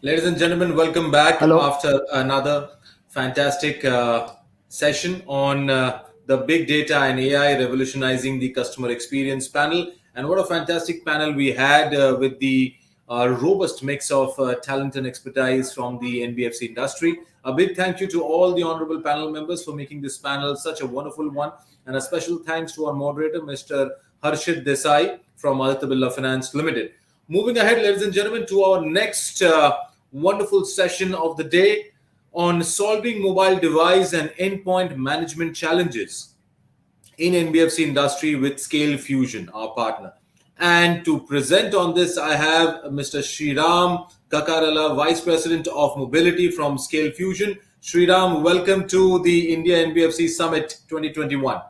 Ladies and gentlemen, welcome back Hello. after another fantastic session on the big data and AI revolutionizing the customer experience panel. And what a fantastic panel we had with the robust mix of talent and expertise from the NBFC industry. A big thank you to all the honorable panel members for making this panel such a wonderful one. And a special thanks to our moderator, Mr. Harshit Desai from Aditya Birla Finance Limited. Moving ahead, ladies and gentlemen, to our next wonderful session of the day on solving mobile device and endpoint management challenges in NBFC industry with Scalefusion, our partner. And to present on this, I have Mr. Sriram Kakarala, Vice President of Mobility from Scalefusion. Sriram, welcome to the India NBFC Summit 2021.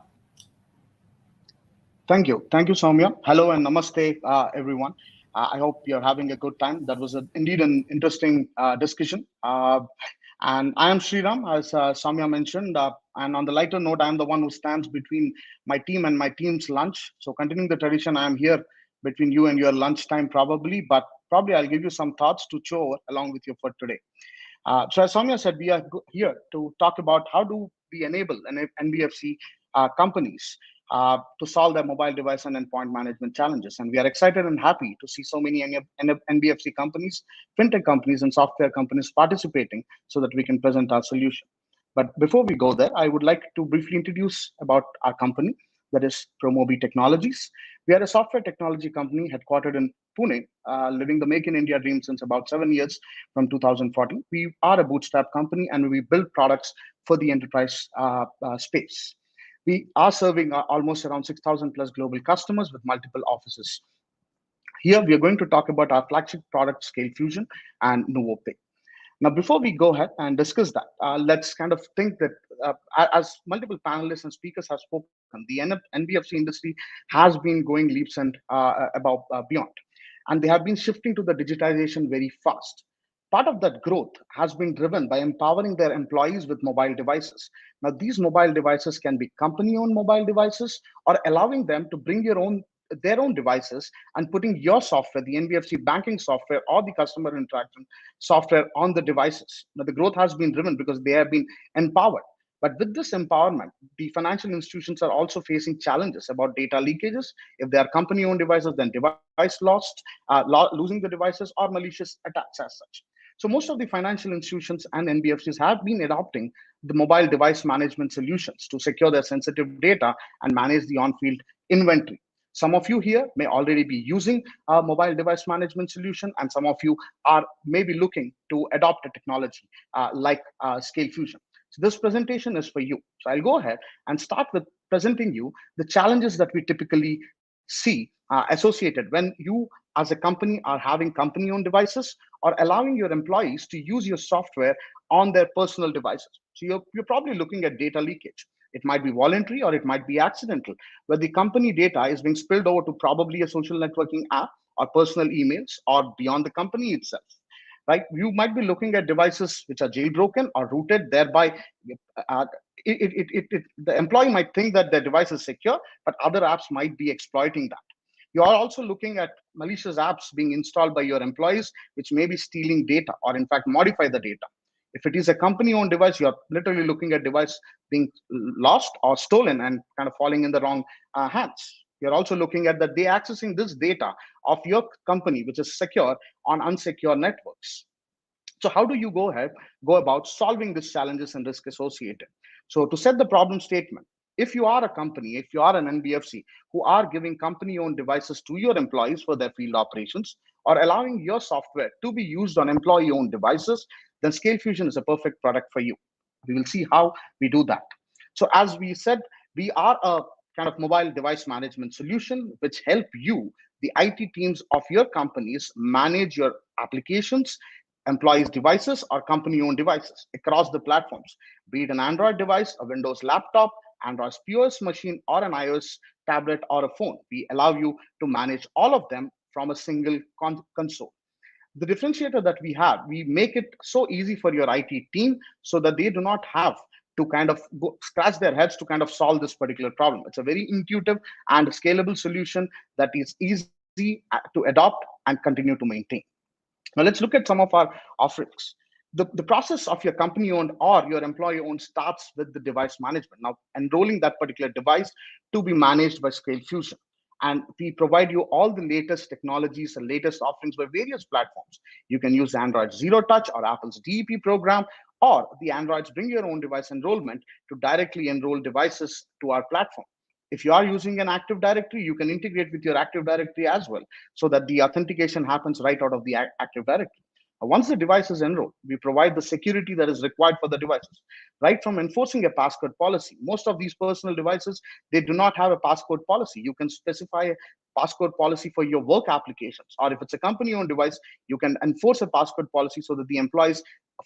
Thank you. Thank you, Soumya. Hello and namaste, everyone. I hope you're having a good time. That was indeed an interesting discussion. And I am Sriram, as Soumya mentioned. And on the lighter note, I am the one who stands between my team and my team's lunch. So, continuing the tradition, I am here between you and your lunchtime, probably. But probably I'll give you some thoughts to chew along with you for today. So as Soumya said, we are here to talk about how do we enable NBFC companies to solve their mobile device and endpoint management challenges. And we are excited and happy to see so many NBFC companies, fintech companies, and software companies participating so that we can present our solution. But before we go there, I would like to briefly introduce about our company, that is Promobi Technologies. We are a software technology company headquartered in Pune, living the Make in India dream since about 7 years from 2014. We are a bootstrap company and we build products for the enterprise space. We are serving almost around 6,000 plus global customers with multiple offices. Here, we are going to talk about our flagship product, Scale Fusion and NuvoPay. Now, before we go ahead and discuss that, let's kind of think that as multiple panelists and speakers have spoken, the NBFC industry has been going leaps and above beyond, and they have been shifting to the digitization very fast. Part of that growth has been driven by empowering their employees with mobile devices. Now, these mobile devices can be company-owned mobile devices or allowing them to bring their own devices and putting your software, the NBFC banking software or the customer interaction software on the devices. Now, the growth has been driven because they have been empowered. But with this empowerment, the financial institutions are also facing challenges about data leakages. If they are company owned devices, then device lost, losing the devices, or malicious attacks as such. So, most of the financial institutions and NBFCs have been adopting the mobile device management solutions to secure their sensitive data and manage the on field inventory. Some of you here may already be using a mobile device management solution, and some of you are maybe looking to adopt a technology like Scale Fusion. So this presentation is for you. So I'll go ahead and start with presenting you the challenges that we typically see associated when you as a company are having company-owned devices or allowing your employees to use your software on their personal devices. So you're probably looking at data leakage. It might be voluntary or it might be accidental, where the company data is being spilled over to probably a social networking app or personal emails or beyond the company itself. Right? You might be looking at devices which are jailbroken or rooted, thereby uh, the employee might think that their device is secure, but other apps might be exploiting that. You are also looking at malicious apps being installed by your employees, which may be stealing data or, in fact, modify the data. If it is a company-owned device, you are literally looking at device being lost or stolen and kind of falling in the wrong hands. You're also looking at that they accessing this data of your company, which is secure on unsecure networks. So how do you go about solving these challenges and risk associated? So to set the problem statement, if you are a company, if you are an NBFC who are giving company-owned devices to your employees for their field operations or allowing your software to be used on employee-owned devices, then ScaleFusion is a perfect product for you. We will see how we do that. So as we said, we are a kind of mobile device management solution which help you, the IT teams of your companies, manage your applications, employees' devices, or company-owned devices across the platforms, be it an Android device, a Windows laptop, Android POS machine, or an iOS tablet or a phone. We allow you to manage all of them from a single console. The differentiator that we have, we make it so easy for your IT team so that they do not have to kind of scratch their heads to kind of solve this particular problem. It's a very intuitive and scalable solution that is easy to adopt and continue to maintain. Now let's look at some of our offerings. The process of your company owned or your employee owned starts with the device management. Now, enrolling that particular device to be managed by Scalefusion. And we provide you all the latest technologies and latest offerings by various platforms. You can use Android Zero Touch or Apple's DEP program, or the Androids bring your own device enrollment to directly enroll devices to our platform. If you are using an Active Directory, you can integrate with your Active Directory as well, so that the authentication happens right out of the Active Directory. Once the device is enrolled, we provide the security that is required for the devices, right from enforcing a passcode policy. Most of these personal devices, they do not have a passcode policy. You can specify a passcode policy for your work applications, or if it's a company-owned device, you can enforce a passcode policy so that the employees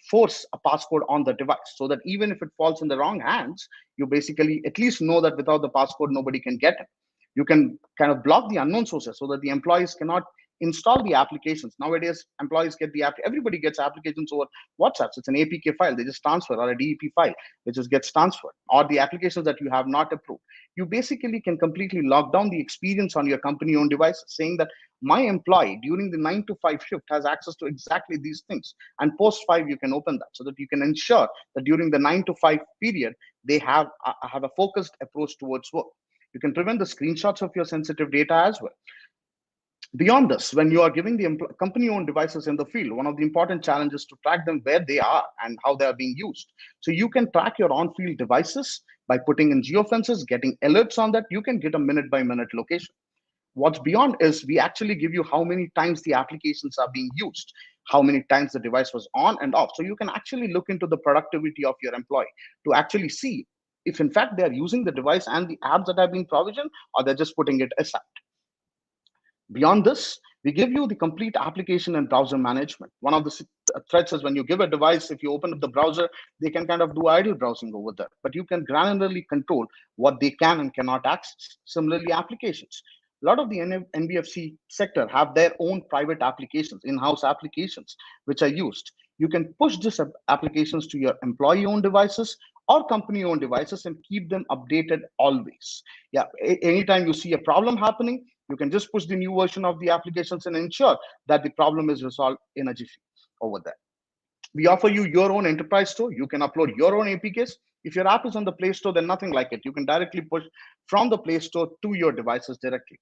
force a passcode on the device, so that even if it falls in the wrong hands, you basically at least know that without the passcode, nobody can get it. You can kind of block the unknown sources so that the employees cannot install the applications. Nowadays, employees get the app, everybody gets applications over WhatsApp. It's an APK file, they just transfer, or a DEP file, which just gets transferred, or the applications that you have not approved. You basically can completely lock down the experience on your company owned device, saying that my employee during the 9 to 5 shift has access to exactly these things. And post 5, you can open that so that you can ensure that during the 9 to 5 period, they have a focused approach towards work. You can prevent the screenshots of your sensitive data as well. Beyond this, when you are giving the company-owned devices in the field, one of the important challenges to track them where they are and how they are being used. So you can track your on-field devices by putting in geofences, getting alerts on that. You can get a minute-by-minute location. What's beyond is we actually give you how many times the applications are being used, how many times the device was on and off. So you can actually look into the productivity of your employee to actually see if in fact they're using the device and the apps that have been provisioned, or they're just putting it aside. Beyond this, we give you the complete application and browser management. One of the threats is when you give a device, if you open up the browser, they can kind of do idle browsing over there, but you can granularly control what they can and cannot access. Similarly, applications. A lot of the NBFC sector have their own private applications, in-house applications, which are used. You can push these applications to your employee-owned devices or company-owned devices and keep them updated always. Yeah, anytime you see a problem happening, you can just push the new version of the applications and ensure that the problem is resolved in a jiffy over there. We offer you your own enterprise store. You can upload your own APKs. If your app is on the Play Store, then nothing like it. You can directly push from the Play Store to your devices directly.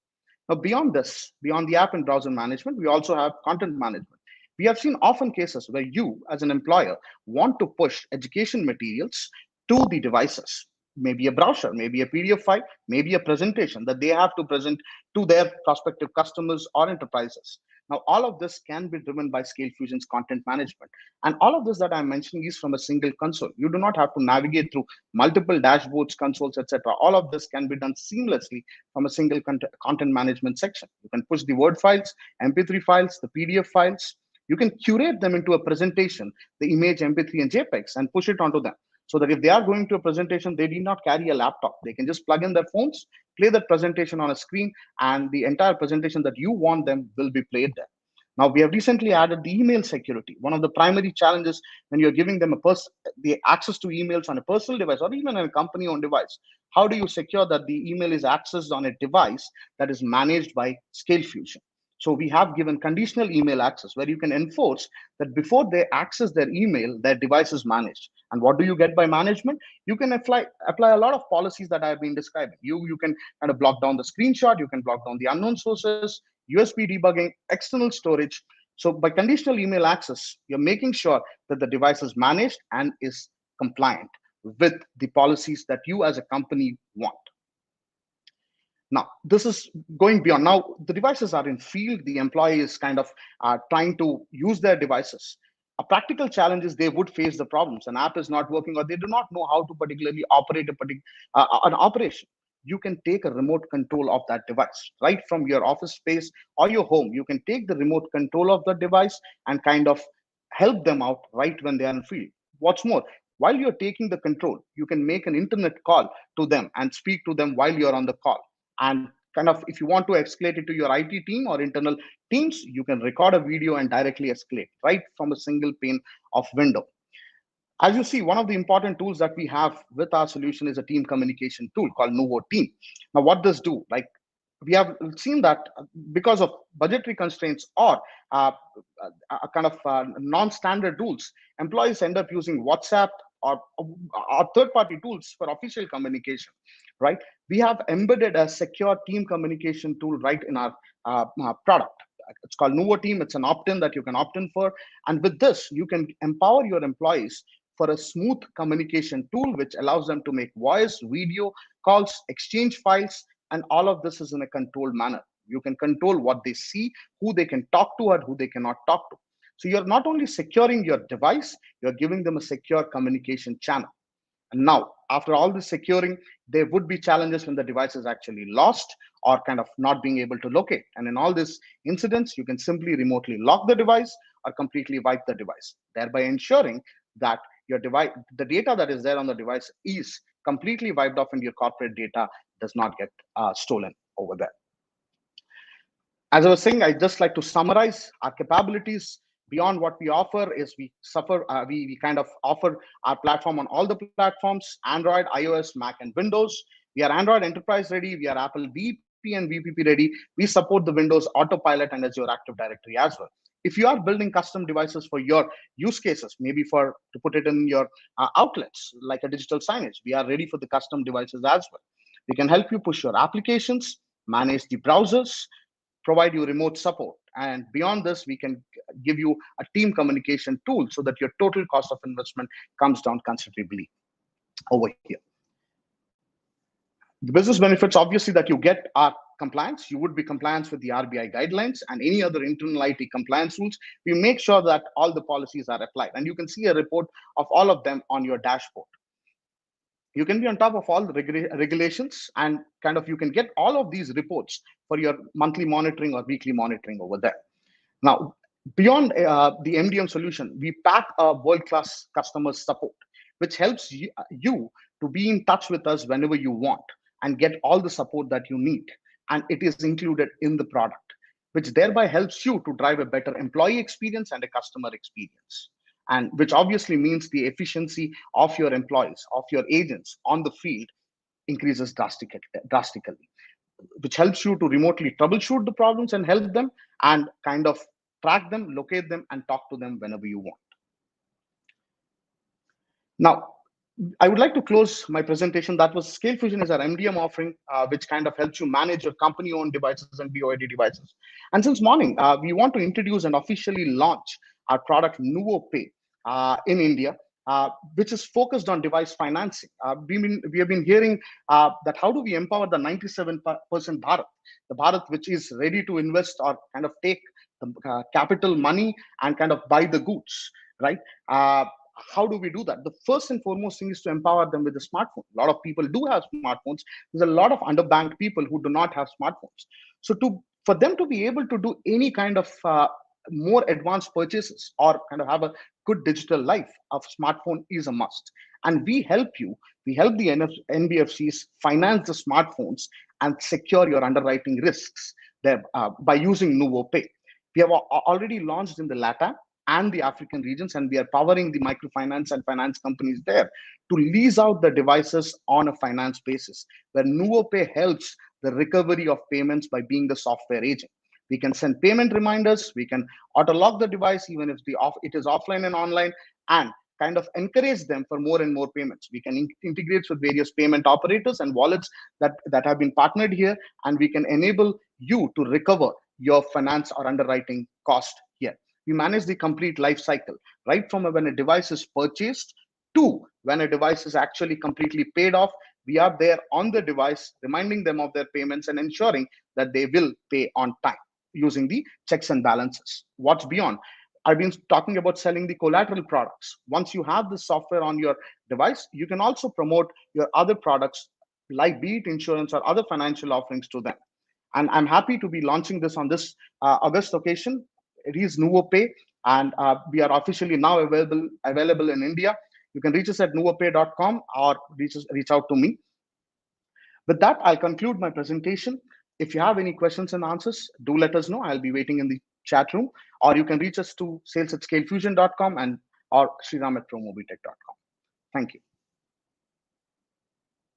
Now, beyond this, beyond the app and browser management, we also have content management. We have seen often cases where you, as an employer, want to push education materials to the devices, maybe a browser, maybe a PDF file, maybe a presentation that they have to present to their prospective customers or enterprises. Now, all of this can be driven by Scalefusion's content management. And all of this that I'm mentioning is from a single console. You do not have to navigate through multiple dashboards, consoles, etc. All of this can be done seamlessly from a single content management section. You can push the Word files, MP3 files, the PDF files. You can curate them into a presentation, the image, MP3, and JPEGs, and push it onto them, so that if they are going to a presentation, they need not carry a laptop. They can just plug in their phones, play that presentation on a screen, and the entire presentation that you want them will be played there. Now, we have recently added the email security. One of the primary challenges when you're giving them the access to emails on a personal device or even on a company-owned device, how do you secure that the email is accessed on a device that is managed by Scalefusion? So we have given conditional email access where you can enforce that before they access their email, their device is managed. And what do you get by management? You can apply a lot of policies that I have been describing. You can kind of block down the screenshot, you can block down the unknown sources, USB debugging, external storage. So by conditional email access, you're making sure that the device is managed and is compliant with the policies that you as a company want. Now, this is going beyond. Now, the devices are in field. The employee is kind of trying to use their devices. A practical challenge is they would face the problems. An app is not working, or they do not know how to particularly operate an operation. You can take a remote control of that device right from your office space or your home. You can take the remote control of the device and kind of help them out right when they are in field. What's more, while you're taking the control, you can make an internet call to them and speak to them while you're on the call. And kind of, if you want to escalate it to your IT team or internal teams, you can record a video and directly escalate right from a single pane of window. As you see, one of the important tools that we have with our solution is a team communication tool called Nuvo Team. Now, what does do? Like, we have seen that because of budgetary constraints or uh, a kind of non-standard rules, employees end up using WhatsApp or third-party tools for official communication, right? We have embedded a secure team communication tool right in our product. It's called Nuvo Team. It's an opt-in that you can opt in for, and with this, you can empower your employees for a smooth communication tool, which allows them to make voice, video calls, exchange files, and all of this is in a controlled manner. You can control what they see, who they can talk to, and who they cannot talk to. So you're not only securing your device, you're giving them a secure communication channel. And now, after all this securing, there would be challenges when the device is actually lost or kind of not being able to locate. And in all these incidents, you can simply remotely lock the device or completely wipe the device, thereby ensuring that your device, the data that is there on the device is completely wiped off and your corporate data does not get stolen over there. As I was saying, I just like to summarize our capabilities. Beyond what we offer is we kind of offer our platform on all the platforms: Android, iOS, Mac, and Windows. We are Android enterprise ready. We are Apple VP and VPP ready. We support the Windows Autopilot and Azure Active Directory as well. If you are building custom devices for your use cases, maybe for to put it in your outlets like a digital signage, we are ready for the custom devices as well. We can help you push your applications, manage the browsers, provide you remote support. And beyond this, we can give you a team communication tool so that your total cost of investment comes down considerably over here. The business benefits, obviously, that you get are compliance. You would be compliance with the RBI guidelines and any other internal IT compliance rules. We make sure that all the policies are applied. And you can see a report of all of them on your dashboard. You can be on top of all the regulations, and kind of you can get all of these reports for your monthly monitoring or weekly monitoring over there. Now, beyond the MDM solution, we pack a world-class customer support, which helps you to be in touch with us whenever you want and get all the support that you need. And it is included in the product, which thereby helps you to drive a better employee experience and a customer experience. And which obviously means the efficiency of your employees, of your agents on the field increases drastically, which helps you to remotely troubleshoot the problems and help them and kind of track them, locate them, and talk to them whenever you want. Now, I would like to close my presentation. That was Scalefusion is our MDM offering, which kind of helps you manage your company-owned devices and BOID devices. And since morning, we want to introduce and officially launch our product Nuvo Pay in India, which is focused on device financing. We have been hearing that how do we empower the 97% Bharat, the Bharat which is ready to invest or kind of take the capital money and kind of buy the goods, right? How do we do that? The first and foremost thing is to empower them with a smartphone. A lot of people do have smartphones. There's a lot of underbanked people who do not have smartphones. So for them to be able to do any kind of more advanced purchases or kind of have a good digital life, a smartphone is a must. And we help the NBFCs finance the smartphones and secure your underwriting risks there by using Nuvo Pay. We have already launched in the LATAM and the African regions, and we are powering the microfinance and finance companies there to lease out the devices on a finance basis, where Nuvo Pay helps the recovery of payments by being the software agent. We can send payment reminders, we can auto lock the device even if it is offline and online, and kind of encourage them for more and more payments. We can integrate with various payment operators and wallets that have been partnered here, and we can enable you to recover your finance or underwriting cost here. We manage the complete life cycle, right from when a device is purchased to when a device is actually completely paid off. We are there on the device, reminding them of their payments and ensuring that they will pay on time using the checks and balances. What's beyond? I've been talking about selling the collateral products. Once you have the software on your device, you can also promote your other products, like be it insurance or other financial offerings to them. And I'm happy to be launching this on this August occasion. It is Nuvo Pay, and we are officially now available in India. You can reach us at nuvopay.com or reach out to me. With that, I'll conclude my presentation. If you have any questions and answers, do let us know. I'll be waiting in the chat room, or you can reach us to sales@scalefusion.com and or sriram@promobitech.com. Thank you.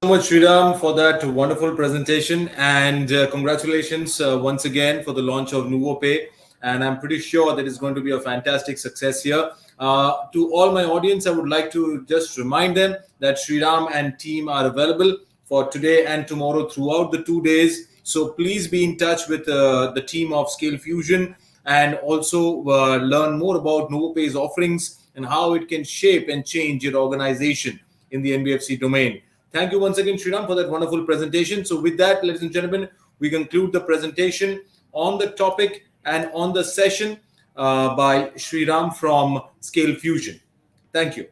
So much, Sriram, for that wonderful presentation, and congratulations once again for the launch of NuvoPay. And I'm pretty sure that it's going to be a fantastic success here. To all my audience, I would like to just remind them that Sriram and team are available for today and tomorrow throughout the 2 days. So please be in touch with the team of Scalefusion and also learn more about NuvoPay's offerings and how it can shape and change your organization in the NBFC domain. Thank you once again, Sriram, for that wonderful presentation. So, with that, ladies and gentlemen, we conclude the presentation on the topic and on the session by Sriram from Scale Fusion. Thank you.